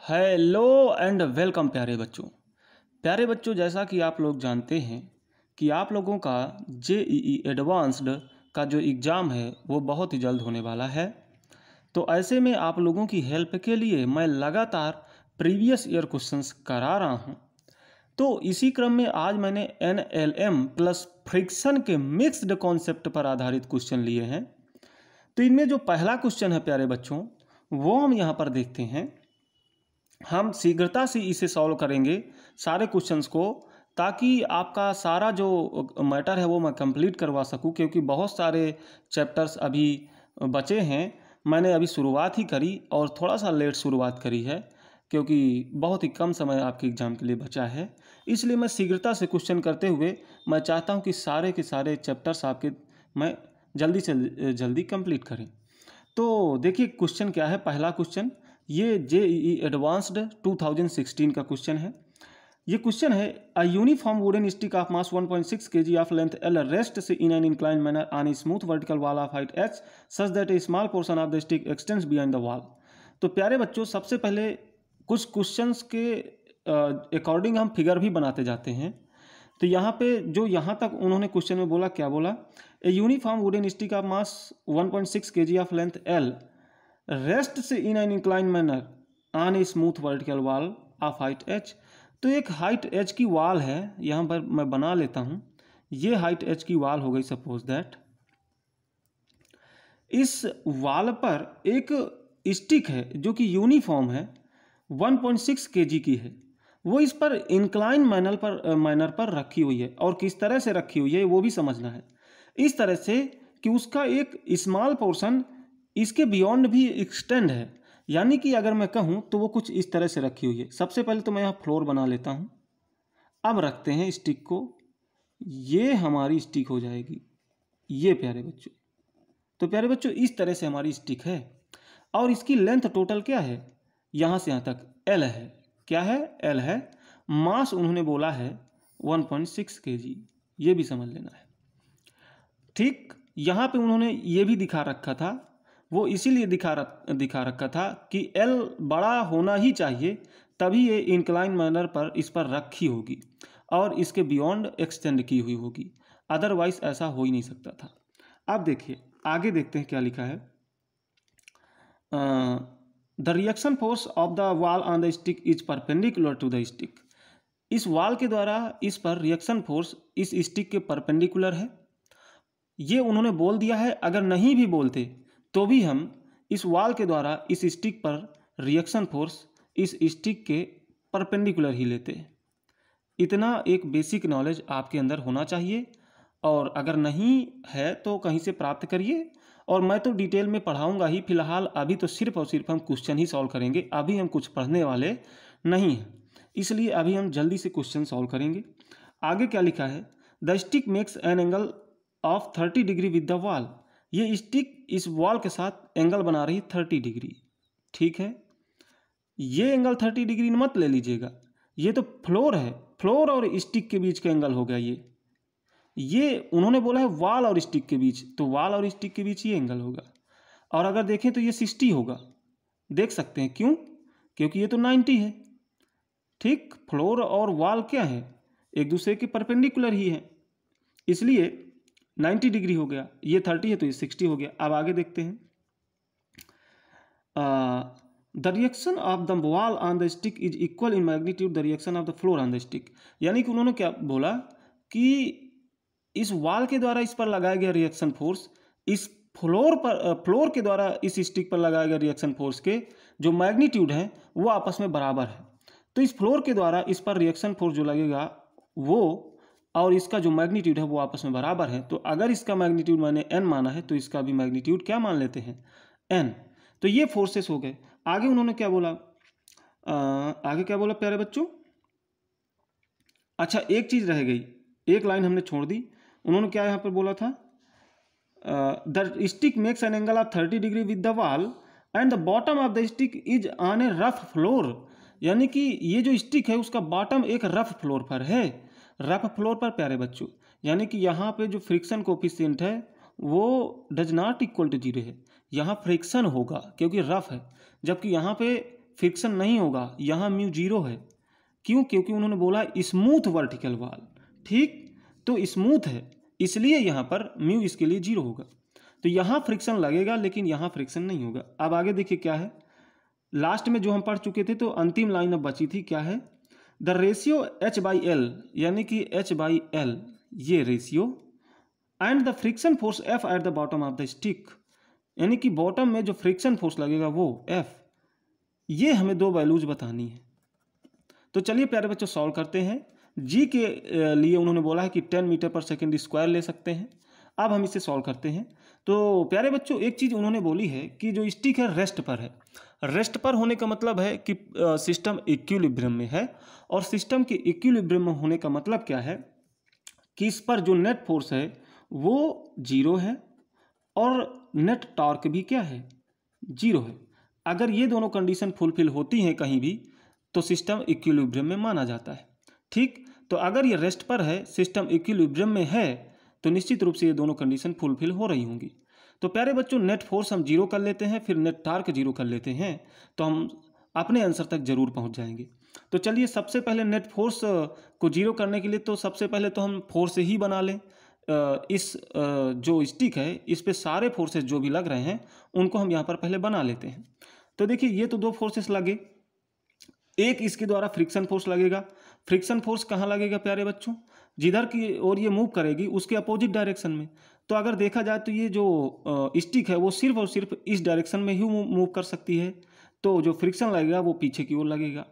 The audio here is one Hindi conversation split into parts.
हेलो एंड वेलकम प्यारे बच्चों, जैसा कि आप लोग जानते हैं कि आप लोगों का जेईई एडवांस्ड का जो एग्ज़ाम है वो बहुत ही जल्द होने वाला है। तो ऐसे में आप लोगों की हेल्प के लिए मैं लगातार प्रीवियस ईयर क्वेश्चंस करा रहा हूँ। तो इसी क्रम में आज मैंने एनएलएम प्लस फ्रिक्शन के मिक्स्ड कॉन्सेप्ट पर आधारित क्वेश्चन लिए हैं। तो इनमें जो पहला क्वेश्चन है प्यारे बच्चों, वो हम यहाँ पर देखते हैं। हम शीघ्रता से इसे सॉल्व करेंगे सारे क्वेश्चंस को, ताकि आपका सारा जो मैटर है वो मैं कंप्लीट करवा सकूं, क्योंकि बहुत सारे चैप्टर्स अभी बचे हैं। मैंने अभी शुरुआत ही करी और थोड़ा सा लेट शुरुआत करी है, क्योंकि बहुत ही कम समय आपके एग्ज़ाम के लिए बचा है। इसलिए मैं शीघ्रता से क्वेश्चन करते हुए मैं चाहता हूँ कि सारे के सारे चैप्टर्स आपके मैं जल्दी से जल्दी कंप्लीट करें। तो देखिए क्वेश्चन क्या है। पहला क्वेश्चन ये जेईई एडवांस्ड 2016 का क्वेश्चन है। ये क्वेश्चन है, a uniform wooden stick of mass 1.6 kg of length L rests in an incline manner on a smooth vertical wall of height h such that a small portion of the stick extends behind the wall. तो प्यारे बच्चों, सबसे पहले कुछ क्वेश्चंस के अकॉर्डिंग हम फिगर भी बनाते जाते हैं। तो यहाँ पे जो यहाँ तक उन्होंने क्वेश्चन में बोला, क्या बोला, a uniform wooden stick of mass 1.6 kg of length L rests in an incline manner on a smooth vertical wall of height h. तो एक हाइट एच की वॉल है, यहाँ पर मैं बना लेता हूँ। ये हाइट एच की वॉल हो गई। सपोज दैट इस वॉल पर एक स्टिक है जो कि यूनिफॉर्म है, 1.6 kg की है। वो इस पर इंक्लाइन मैनर पर रखी हुई है, और किस तरह से रखी हुई है वो भी समझना है। इस तरह से कि उसका एक स्मॉल पोर्शन इसके बियॉन्ड भी एक्सटेंड है, यानी कि अगर मैं कहूँ तो वो कुछ इस तरह से रखी हुई है। सबसे पहले तो मैं यहाँ फ्लोर बना लेता हूँ। अब रखते हैं स्टिक को, ये हमारी स्टिक हो जाएगी ये प्यारे बच्चों। तो प्यारे बच्चों इस तरह से हमारी स्टिक है, और इसकी लेंथ टोटल क्या है, यहाँ से यहाँ तक एल है। क्या है? एल है। मास उन्होंने बोला है 1.6 kg, ये भी समझ लेना है। ठीक, यहाँ पे उन्होंने ये भी दिखा रखा था, वो इसीलिए दिखा रखा था कि एल बड़ा होना ही चाहिए, तभी ये इंक्लाइन मैनर पर इस पर रखी होगी और इसके बियॉन्ड एक्सटेंड की हुई होगी, अदरवाइज ऐसा हो ही नहीं सकता था। अब देखिए आगे देखते हैं क्या लिखा है। The reaction force of the wall on the stick is perpendicular to the stick. इस वॉल के द्वारा इस पर रिएक्शन फोर्स इस स्टिक के परपेंडिकुलर है, ये उन्होंने बोल दिया है। अगर नहीं भी बोलते तो भी हम इस वॉल के द्वारा इस स्टिक पर रिएक्शन फोर्स इस स्टिक के परपेंडिकुलर ही लेते हैं। इतना एक बेसिक नॉलेज आपके अंदर होना चाहिए, और अगर नहीं है तो कहीं से प्राप्त करिए। और मैं तो डिटेल में पढ़ाऊंगा ही, फिलहाल अभी तो सिर्फ और सिर्फ हम क्वेश्चन ही सॉल्व करेंगे। अभी हम कुछ पढ़ने वाले नहीं हैं, इसलिए अभी हम जल्दी से क्वेश्चन सॉल्व करेंगे। आगे क्या लिखा है, the stick makes an angle of 30 degree with the wall. ये स्टिक इस वॉल के साथ एंगल बना रही है 30 डिग्री। ठीक है, ये एंगल 30 डिग्री मत ले लीजिएगा, ये तो फ्लोर है, फ्लोर और स्टिक के बीच का एंगल हो गया ये उन्होंने बोला है वॉल और स्टिक के बीच, तो वॉल और स्टिक के बीच ये एंगल होगा। और अगर देखें तो ये 60 होगा, देख सकते हैं क्यों, क्योंकि ये तो 90 है। ठीक, फ्लोर और वॉल क्या है, एक दूसरे के परपेंडिकुलर ही है, इसलिए 90 डिग्री हो गया। ये 30 है तो ये 60 हो गया। अब आगे देखते हैं, the reaction of the wall on the stick is equal in magnitude the reaction of the floor on the stick. यानी कि उन्होंने क्या बोला कि इस वॉल के द्वारा इस पर लगाया गया रिएक्शन फोर्स इस फ्लोर के द्वारा इस स्टिक पर लगाया गया रिएक्शन फोर्स के जो मैग्नीट्यूड है वो आपस में बराबर है। तो इस फ्लोर के द्वारा इस पर रिएक्शन फोर्स जो लगेगा वो और इसका जो मैग्नीट्यूड है वो आपस में बराबर है। तो अगर इसका मैग्नीट्यूड मैंने n माना है तो इसका भी मैग्नीट्यूड क्या मान लेते हैं, n। तो ये फोर्सेस हो गए। आगे उन्होंने क्या बोला, आगे क्या बोला प्यारे बच्चों, अच्छा एक चीज रह गई, एक लाइन हमने छोड़ दी। उन्होंने क्या यहाँ पर बोला था, the stick makes an angle of 30 degree with the wall and the bottom of the stick is on A rough floor. यानी कि ये जो स्टिक है उसका बॉटम एक रफ फ्लोर पर है। रफ फ्लोर पर प्यारे बच्चों, यानी कि यहाँ पे जो फ्रिक्शन कोफिशिएंट है वो डज नॉट इक्वल टू 0 है, यहाँ फ्रिक्शन होगा क्योंकि रफ है, जबकि यहाँ पे फ्रिक्शन नहीं होगा, यहाँ म्यू जीरो है। क्यों? क्योंकि उन्होंने बोला स्मूथ वर्टिकल वॉल, ठीक, तो स्मूथ है इसलिए यहाँ पर म्यू इसके लिए जीरो होगा। तो यहाँ फ्रिक्शन लगेगा लेकिन यहाँ फ्रिक्शन नहीं होगा। अब आगे देखिए क्या है, लास्ट में जो हम पढ़ चुके थे, तो अंतिम लाइन अब बची थी, क्या है, द रेशियो H/L, यानी कि H/L ये ratio, and the friction force F at the bottom of the stick, यानी कि बॉटम में जो फ्रिक्शन फोर्स लगेगा वो F, ये हमें दो वैल्यूज बतानी है। तो चलिए प्यारे बच्चों सॉल्व करते हैं। जी के लिए उन्होंने बोला है कि 10 मीटर पर सेकेंड स्क्वायर ले सकते हैं। अब हम इसे सॉल्व करते हैं। तो प्यारे बच्चों एक चीज़ उन्होंने बोली है कि जो स्टिक है रेस्ट पर है। रेस्ट पर होने का मतलब है कि सिस्टम इक्विलिब्रियम में है, और सिस्टम के इक्विलिब्रियम में होने का मतलब क्या है कि इस पर जो नेट फोर्स है वो जीरो है और नेट टॉर्क भी क्या है, जीरो है। अगर ये दोनों कंडीशन फुलफिल होती हैं कहीं भी तो सिस्टम इक्विलिब्रियम में माना जाता है, ठीक। तो अगर ये रेस्ट पर है, सिस्टम इक्विलिब्रियम में है, तो निश्चित रूप से ये दोनों कंडीशन फुलफिल हो रही होंगी। तो प्यारे बच्चों नेट फोर्स हम जीरो कर लेते हैं, फिर नेट टॉर्क जीरो कर लेते हैं, तो हम अपने आंसर तक जरूर पहुंच जाएंगे। तो चलिए सबसे पहले नेट फोर्स को जीरो करने के लिए तो सबसे पहले तो हम फोर्स ही बना लें। इस जो स्टिक है इस पे सारे फोर्सेस जो भी लग रहे हैं उनको हम यहाँ पर पहले बना लेते हैं। तो देखिए ये तो दो फोर्सेस लगे, एक इसके द्वारा फ्रिक्शन फोर्स लगेगा। फ्रिक्शन फोर्स कहाँ लगेगा प्यारे बच्चों, जिधर की ओर ये मूव करेगी उसके अपोजिट डायरेक्शन में। तो अगर देखा जाए तो ये जो स्टिक है वो सिर्फ और सिर्फ इस डायरेक्शन में ही मूव कर सकती है, तो जो फ्रिक्शन लगेगा वो पीछे की ओर लगेगा,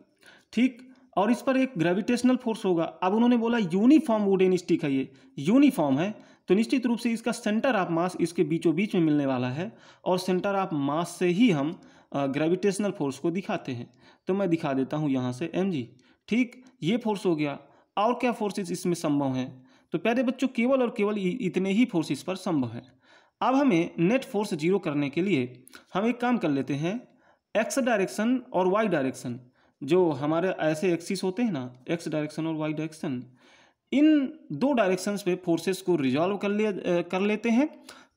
ठीक। और इस पर एक ग्रेविटेशनल फोर्स होगा। अब उन्होंने बोला यूनिफॉर्म वुडन स्टिक है, ये यूनिफॉर्म है, तो निश्चित रूप से इसका सेंटर ऑफ मास इसके बीचों बीच में मिलने वाला है, और सेंटर ऑफ मास से ही हम ग्रेविटेशनल फोर्स को दिखाते हैं। तो मैं दिखा देता हूँ यहाँ से mg, ठीक, ये फोर्स हो गया। और क्या फोर्सेस इसमें संभव हैं, तो प्यारे बच्चों केवल और केवल इतने ही फोर्स इस पर संभव हैं। अब हमें नेट फोर्स जीरो करने के लिए हम एक काम कर लेते हैं, एक्स डायरेक्शन और वाई डायरेक्शन, जो हमारे ऐसे एक्सिस होते हैं ना, एक्स डायरेक्शन और वाई डायरेक्शन, इन दो डायरेक्शंस पे फोर्सेस को रिजॉल्व कर लेते हैं,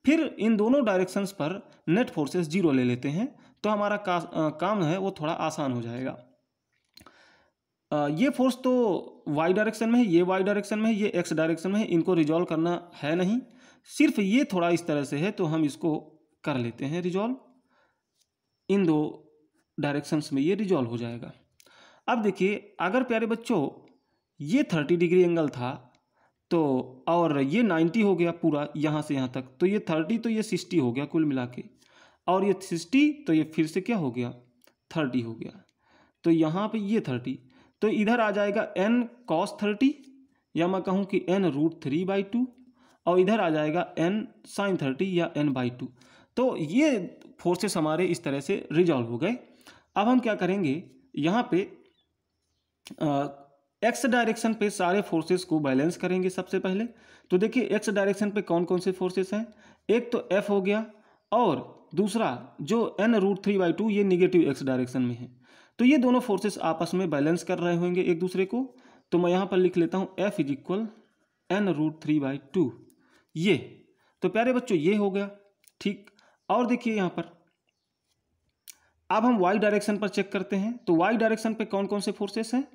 फिर इन दोनों डायरेक्शंस पर नेट फोर्सेस जीरो ले लेते हैं, तो हमारा काम है वो थोड़ा आसान हो जाएगा। ये फोर्स तो वाई डायरेक्शन में है, ये वाई डायरेक्शन में है, ये एक्स डायरेक्शन में है, इनको रिजॉल्व करना है नहीं, सिर्फ ये थोड़ा इस तरह से है, तो हम इसको कर लेते हैं रिजॉल्व, इन दो डायरेक्शंस में ये रिजॉल्व हो जाएगा। अब देखिए अगर प्यारे बच्चों ये 30 डिग्री एंगल था तो, और ये 90 हो गया पूरा यहाँ से यहाँ तक, तो ये 30 तो ये 60 हो गया कुल मिला के, और ये 60 तो ये फिर से क्या हो गया 30 हो गया, तो यहाँ पे ये 30, तो इधर आ जाएगा n cos 30, या मैं कहूँ कि n√3/2, और इधर आ जाएगा n sin 30 या n/2। तो ये फोर्सेस हमारे इस तरह से रिजॉल्व हो गए। अब हम क्या करेंगे, यहाँ पे एक्स डायरेक्शन पे सारे फोर्सेस को बैलेंस करेंगे सबसे पहले। तो देखिए एक्स डायरेक्शन पे कौन कौन से फोर्सेस हैं, एक तो F हो गया, और दूसरा जो n√3/2 ये निगेटिव एक्स डायरेक्शन में है, तो ये दोनों फोर्सेस आपस में बैलेंस कर रहे होंगे एक दूसरे को। तो मैं यहाँ पर लिख लेता हूँ F = n√3/2, ये तो प्यारे बच्चों ये हो गया, ठीक। और देखिए यहाँ पर अब हम y डायरेक्शन पर चेक करते हैं, तो y डायरेक्शन पे कौन कौन से फोर्सेस हैं,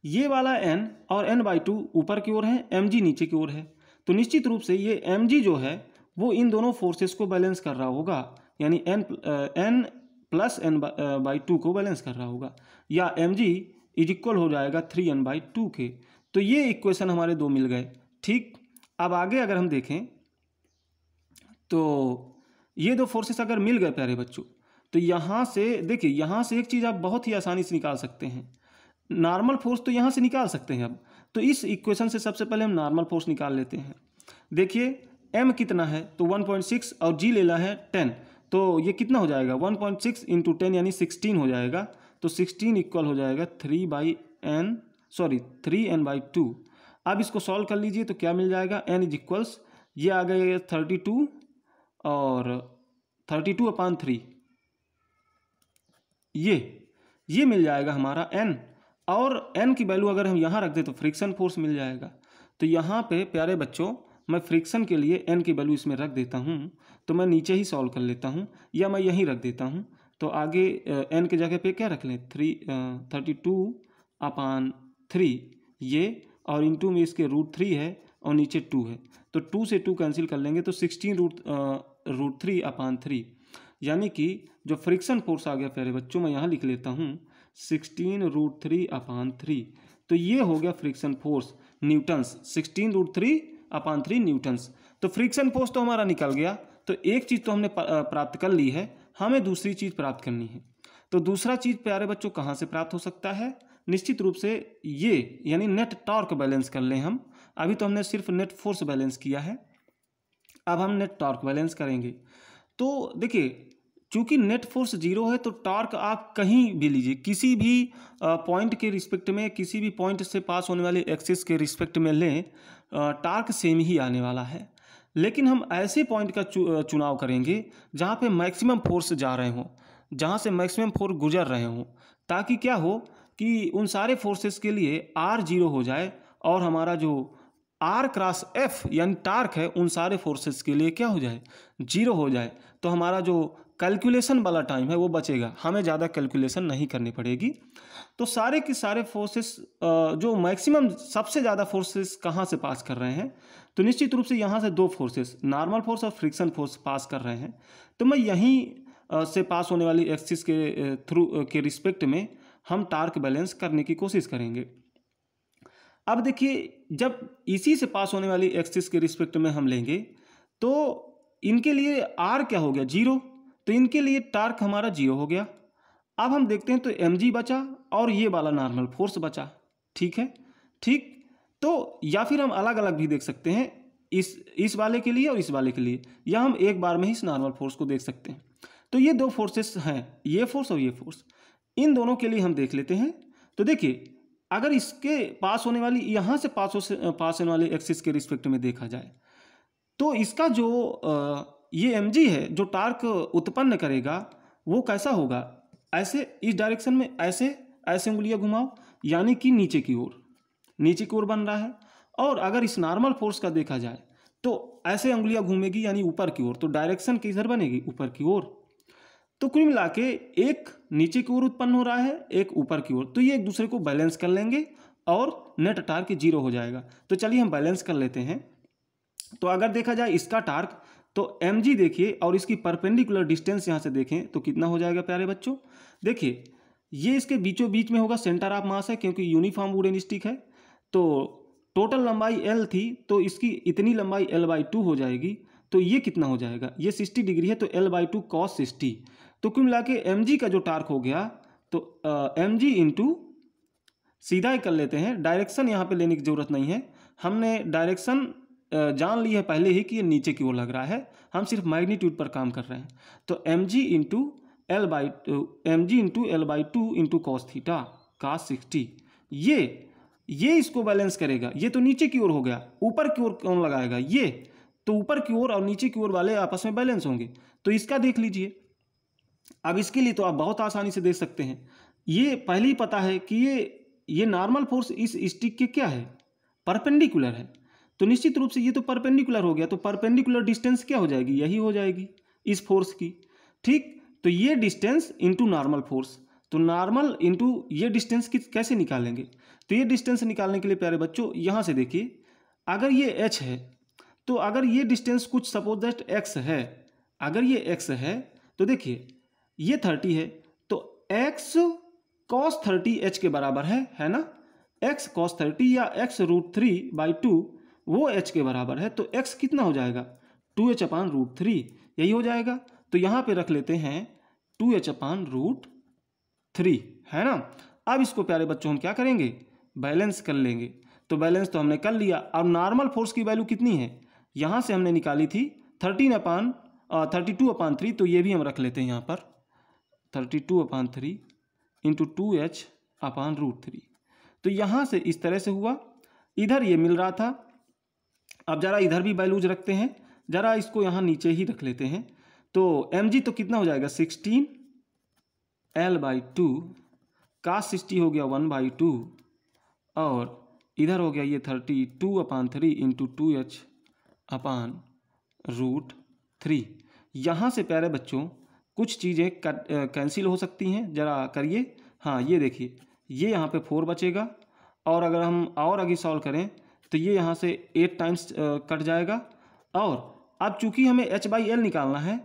ये वाला n और n/2 ऊपर की ओर है, mg नीचे की ओर है, तो निश्चित रूप से ये mg जो है वो इन दोनों फोर्सेस को बैलेंस कर रहा होगा, यानी n + n/2 को बैलेंस कर रहा होगा, या mg = हो जाएगा 3n/2 के। तो ये इक्वेशन हमारे दो मिल गए, ठीक। अब आगे अगर हम देखें तो ये दो फोर्सेस अगर मिल गए प्यारे बच्चों, तो यहाँ से देखिए, यहाँ से एक चीज़ आप बहुत ही आसानी से निकाल सकते हैं, नॉर्मल फोर्स तो यहाँ से निकाल सकते हैं। अब तो इस इक्वेशन से सबसे पहले हम नॉर्मल फोर्स निकाल लेते हैं। देखिए m कितना है, तो 1.6 और g लेना है 10, तो ये कितना हो जाएगा 1.6 × 10 यानी 16 हो जाएगा, तो 16 = हो जाएगा 3n/2। अब इसको सॉल्व कर लीजिए तो क्या मिल जाएगा, n = ये आ गए 32 और 32/3, ये मिल जाएगा हमारा n, और n की वैल्यू अगर हम यहाँ रख दें तो फ्रिक्शन फोर्स मिल जाएगा। तो यहाँ पे प्यारे बच्चों मैं फ्रिक्शन के लिए n की वैल्यू इसमें रख देता हूँ, तो मैं नीचे ही सॉल्व कर लेता हूँ, या मैं यहीं रख देता हूँ, तो आगे एन की जगह पे क्या रख लें 32/3 ये, और इंटू में इसके √3 है और नीचे 2 है, तो 2 से 2 कैंसिल कर लेंगे तो 16√3/3, यानी कि जो फ्रिक्शन फोर्स आ गया प्यारे बच्चों, मैं यहाँ लिख लेता हूँ 16√3/3, तो ये हो गया फ्रिक्शन फोर्स न्यूटन्स, 16√3/3 न्यूटन्स। तो फ्रिक्शन फोर्स तो हमारा निकल गया, तो एक चीज़ तो हमने प्राप्त कर ली है, हमें दूसरी चीज़ प्राप्त करनी है। तो दूसरा चीज़ प्यारे बच्चों कहाँ से प्राप्त हो सकता है? निश्चित रूप से ये, यानी नेट टॉर्क बैलेंस कर लें हम। अभी तो हमने सिर्फ नेट फोर्स बैलेंस किया है, अब हम नेट टॉर्क बैलेंस करेंगे। तो देखिए, चूंकि नेट फोर्स 0 है तो टॉर्क आप कहीं भी लीजिए, किसी भी पॉइंट के रिस्पेक्ट में, किसी भी पॉइंट से पास होने वाले एक्सिस के रिस्पेक्ट में लें, टॉर्क सेम ही आने वाला है। लेकिन हम ऐसे पॉइंट का चुनाव करेंगे जहाँ पे मैक्सिमम फोर्स जा रहे हों, जहाँ से मैक्सिमम फोर्स गुजर रहे हों, ताकि क्या हो कि उन सारे फोर्सेस के लिए R 0 हो जाए और हमारा जो R क्रॉस F यानी टार्क है उन सारे फोर्सेस के लिए क्या हो जाए 0 हो जाए। तो हमारा जो कैलकुलेशन वाला टाइम है वो बचेगा, हमें ज़्यादा कैलकुलेशन नहीं करनी पड़ेगी। तो सारे के सारे फोर्सेस जो मैक्सिमम सबसे ज़्यादा फोर्सेस कहाँ से पास कर रहे हैं, तो निश्चित रूप से यहाँ से 2 फोर्सेस, नॉर्मल फोर्स और फ्रिक्शन फोर्स पास कर रहे हैं। तो मैं यहीं से पास होने वाली एक्सिस के थ्रू के रिस्पेक्ट में हम टार्क बैलेंस करने की कोशिश करेंगे। अब देखिए, जब इसी से पास होने वाली एक्सिस के रिस्पेक्ट में हम लेंगे तो इनके लिए R क्या हो गया 0, तो इनके लिए टार्क हमारा 0 हो गया। अब हम देखते हैं तो mg बचा और ये वाला नॉर्मल फोर्स बचा, ठीक है, ठीक। तो या फिर हम अलग अलग भी देख सकते हैं, इस वाले के लिए और इस वाले के लिए, या हम एक बार में ही इस नॉर्मल फोर्स को देख सकते हैं। तो ये 2 फोर्सेस हैं, ये फोर्स और ये फोर्स, इन दोनों के लिए हम देख लेते हैं। तो देखिए, अगर इसके पास होने वाली, यहाँ से पास होने वाले एक्सिस के रिस्पेक्ट में देखा जाए तो इसका जो ये mg है जो टार्क उत्पन्न करेगा वो कैसा होगा, ऐसे इस डायरेक्शन में ऐसे ऐसे उंगलियां घुमाओ, यानी कि नीचे की ओर बन रहा है। और अगर इस नॉर्मल फोर्स का देखा जाए तो ऐसे उंगलियां घूमेगी यानी ऊपर की ओर, तो डायरेक्शन किधर बनेगी, ऊपर की ओर। तो कुल मिला के एक नीचे की ओर उत्पन्न हो रहा है, एक ऊपर की ओर, तो ये एक दूसरे को बैलेंस कर लेंगे और नेट टार्क 0 हो जाएगा। तो चलिए हम बैलेंस कर लेते हैं। तो अगर देखा जाए इसका टार्क, तो mg देखिए और इसकी परपेंडिकुलर डिस्टेंस यहाँ से देखें तो कितना हो जाएगा प्यारे बच्चों। देखिए, ये इसके बीचों बीच में होगा, सेंटर ऑफ मास है क्योंकि यूनिफॉर्म वुडन स्टिक है। तो टोटल लंबाई L थी तो इसकी इतनी लंबाई L/2 हो जाएगी। तो ये कितना हो जाएगा, ये 60 डिग्री है तो L/2 cos 60। तो कुल मिला के mg का जो टार्क हो गया, तो mg इंटू, सीधा ही कर लेते हैं, डायरेक्शन यहाँ पे लेने की जरूरत नहीं है, हमने डायरेक्शन जान ली है पहले ही कि ये नीचे की ओर लग रहा है, हम सिर्फ मैग्नीट्यूड पर काम कर रहे हैं। तो mg into L/2 into cos theta cos 60, ये इसको बैलेंस करेगा। ये तो नीचे की ओर हो गया, ऊपर की ओर कौन लगाएगा, ये तो ऊपर की ओर और नीचे की ओर वाले आपस में बैलेंस होंगे। तो इसका देख लीजिए। अब इसके लिए तो आप बहुत आसानी से देख सकते हैं, ये पहले ही पता है कि ये नॉर्मल फोर्स इस स्टिक के क्या है, परपेंडिकुलर है। तो निश्चित रूप से ये तो परपेंडिकुलर हो गया, तो परपेंडिकुलर डिस्टेंस क्या हो जाएगी, यही हो जाएगी इस फोर्स की, ठीक। तो ये डिस्टेंस इंटू नॉर्मल फोर्स, तो नॉर्मल इंटू ये डिस्टेंस कैसे निकालेंगे, तो ये डिस्टेंस निकालने के लिए प्यारे बच्चों यहाँ से देखिए, अगर ये h है तो अगर ये डिस्टेंस कुछ सपोज दैट x है, अगर ये x है तो देखिए ये 30 है, तो x cos 30 h के बराबर है ना, x cos 30 या x √3/2 वो h के बराबर है। तो x कितना हो जाएगा 2h/√3, यही हो जाएगा। तो यहाँ पे रख लेते हैं 2h/√3, है ना। अब इसको प्यारे बच्चों हम क्या करेंगे, बैलेंस कर लेंगे। तो बैलेंस तो हमने कर लिया। अब नॉर्मल फोर्स की वैल्यू कितनी है, यहाँ से हमने निकाली थी 32/3, तो ये भी हम रख लेते हैं यहाँ पर 32/3 इंटू 2h/√3। तो यहाँ से इस तरह से हुआ, इधर ये मिल रहा था। अब जरा इधर भी वैल्यूज रखते हैं, जरा इसको यहाँ नीचे ही रख लेते हैं। तो mg तो कितना हो जाएगा 16 L/2 cos 60 हो गया 1/2, और इधर हो गया ये 32/3 इंटू 2h/√3। यहाँ से प्यारे बच्चों कुछ चीज़ें कैंसिल हो सकती हैं, ज़रा करिए। हाँ ये देखिए, ये यहाँ पे 4 बचेगा, और अगर हम और आगे सॉल्व करें तो ये यहाँ से 8 टाइम्स कट जाएगा। और अब चूंकि हमें h/l निकालना है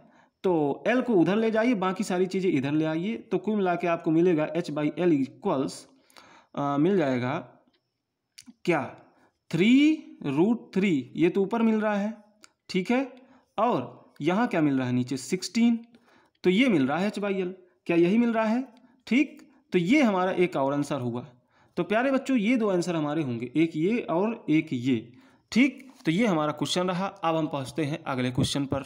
तो l को उधर ले जाइए, बाकी सारी चीज़ें इधर ले आइए, तो कुल मिला के आपको मिलेगा h/l इक्वल्स मिल जाएगा क्या, 3√3, ये तो ऊपर मिल रहा है, ठीक है। और यहाँ क्या मिल रहा है, नीचे 16, तो ये मिल रहा है h/l। क्या यही मिल रहा है? ठीक, तो ये हमारा एक और आंसर हुआ। तो प्यारे बच्चों ये 2 आंसर हमारे होंगे, एक ये और एक ये। ठीक, तो ये हमारा क्वेश्चन रहा। अब हम पहुँचते हैं अगले क्वेश्चन पर।